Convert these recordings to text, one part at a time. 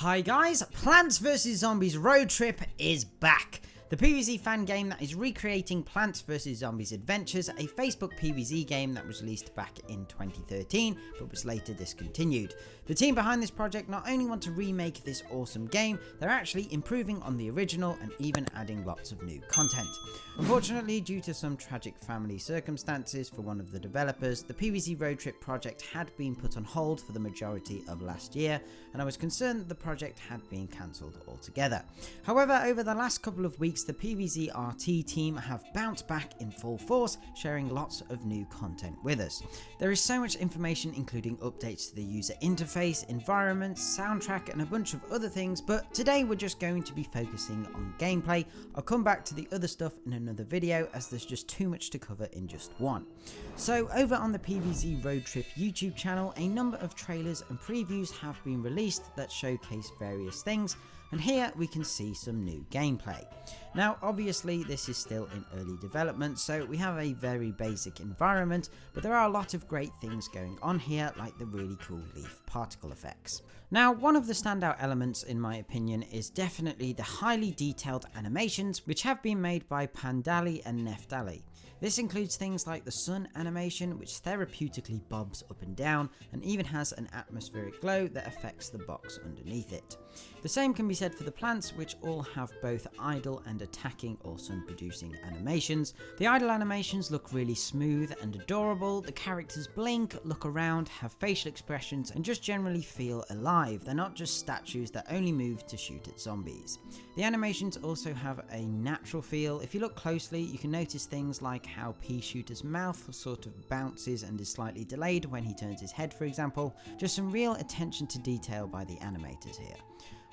Hi guys, Plants vs Zombies Road Trip is back. The PvZ fan game that is recreating Plants vs Zombies Adventures, a Facebook PvZ game that was released back in 2013 but was later discontinued. The team behind this project not only want to remake this awesome game, they're actually improving on the original and even adding lots of new content. Unfortunately, due to some tragic family circumstances for one of the developers, the PvZ Road Trip project had been put on hold for the majority of last year, and I was concerned that the project had been cancelled altogether. However, over the last couple of weeks, the PvZ RT team have bounced back in full force, sharing lots of new content with us. There is so much information, including updates to the user interface, environments, soundtrack and a bunch of other things, but today we're just going to be focusing on gameplay. I'll come back to the other stuff in another video as there's just too much to cover in just one. So over on the PvZ Road Trip YouTube channel, a number of trailers and previews have been released that showcase various things, and here we can see some new gameplay. Now obviously this is still in early development, so we have a very basic environment, but there are a lot of great things going on here, like the really cool leaf particle effects. Now, one of the standout elements in my opinion is definitely the highly detailed animations which have been made by Pandali and Neftali. This includes things like the sun animation, which therapeutically bobs up and down and even has an atmospheric glow that affects the box underneath it. The same can be said for the plants, which all have both idle and attacking or sun producing animations. The idle animations look really smooth and adorable, the characters blink, look around, have facial expressions and just generally feel alive. They're not just statues that only move to shoot at zombies. The animations also have a natural feel. If you look closely, you can notice things like how Pea Shooter's mouth sort of bounces and is slightly delayed when he turns his head, for example. Just some real attention to detail by the animators here.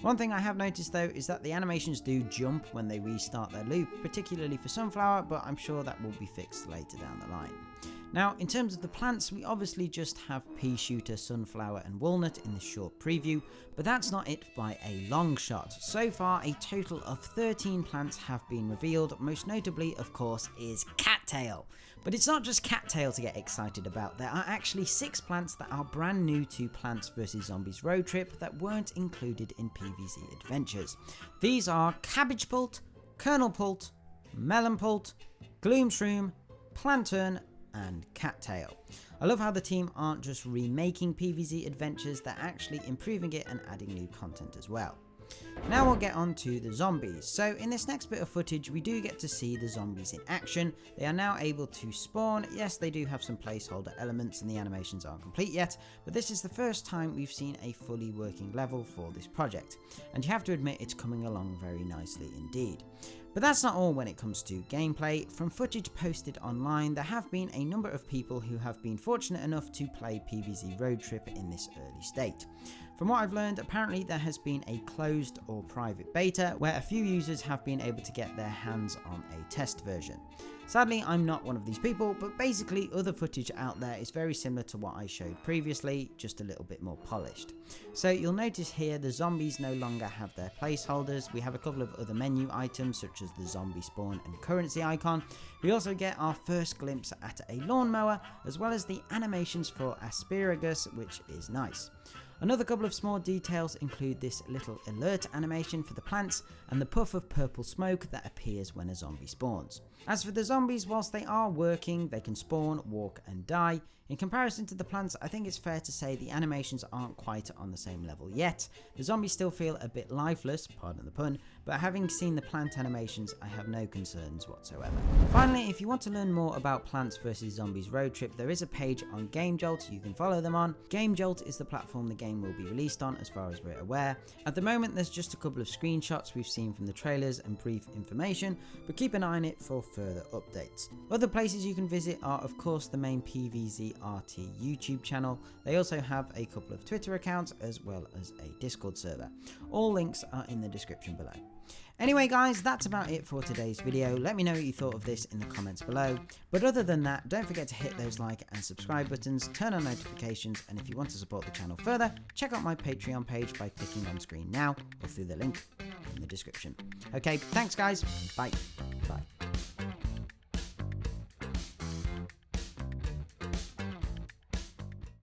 One thing I have noticed though is that the animations do jump when they restart their loop, particularly for Sunflower, but I'm sure that will be fixed later down the line. Now, in terms of the plants, we obviously just have Pea Shooter, Sunflower and Walnut in this short preview, but that's not it by a long shot. So far, a total of 13 plants have been revealed. Most notably, of course, is Cattail. But it's not just Cattail to get excited about. There are actually 6 plants that are brand new to Plants vs Zombies Road Trip that weren't included in PvZ Adventures. These are Cabbage Pult, Kernel Pult, Melon Pult, Gloom Shroom, Plantain, and Cattail. I love how the team aren't just remaking PvZ Adventures, they're actually improving it and adding new content as well. Now we'll get on to the zombies. So in this next bit of footage we do get to see the zombies in action. They are now able to spawn. Yes, they do have some placeholder elements and the animations aren't complete yet, but this is the first time we've seen a fully working level for this project, and you have to admit it's coming along very nicely indeed. But that's not all when it comes to gameplay. From footage posted online, there have been a number of people who have been fortunate enough to play PvZ Road Trip in this early state. From what I've learned, apparently there has been a closed or private beta where a few users have been able to get their hands on a test version. Sadly, I'm not one of these people, but basically other footage out there is very similar to what I showed previously, just a little bit more polished. So you'll notice here the zombies no longer have their placeholders. We have a couple of other menu items such as the zombie spawn and currency icon. We also get our first glimpse at a lawnmower, as well as the animations for asparagus, which is nice. Another couple of small details include this little alert animation for the plants and the puff of purple smoke that appears when a zombie spawns. As for the zombies, whilst they are working, they can spawn, walk and die. In comparison to the plants, I think it's fair to say the animations aren't quite on the same level yet. The zombies still feel a bit lifeless, pardon the pun, but having seen the plant animations, I have no concerns whatsoever. Finally, if you want to learn more about Plants vs Zombies Road Trip, there is a page on Gamejolt you can follow them on. Gamejolt is the platform the game will be released on as far as we're aware. At the moment there's just a couple of screenshots we've seen from the trailers and brief information, but keep an eye on it for further updates. Other places you can visit are of course the main PvZ RT YouTube channel. They also have a couple of Twitter accounts as well as a Discord server. All links are in the description below. Anyway guys, that's about it for today's video. Let me know what you thought of this in the comments below. But other than that, don't forget to hit those like and subscribe buttons, turn on notifications, and if you want to support the channel further, check out my Patreon page by clicking on screen now or through the link in the description. Okay, thanks guys, bye.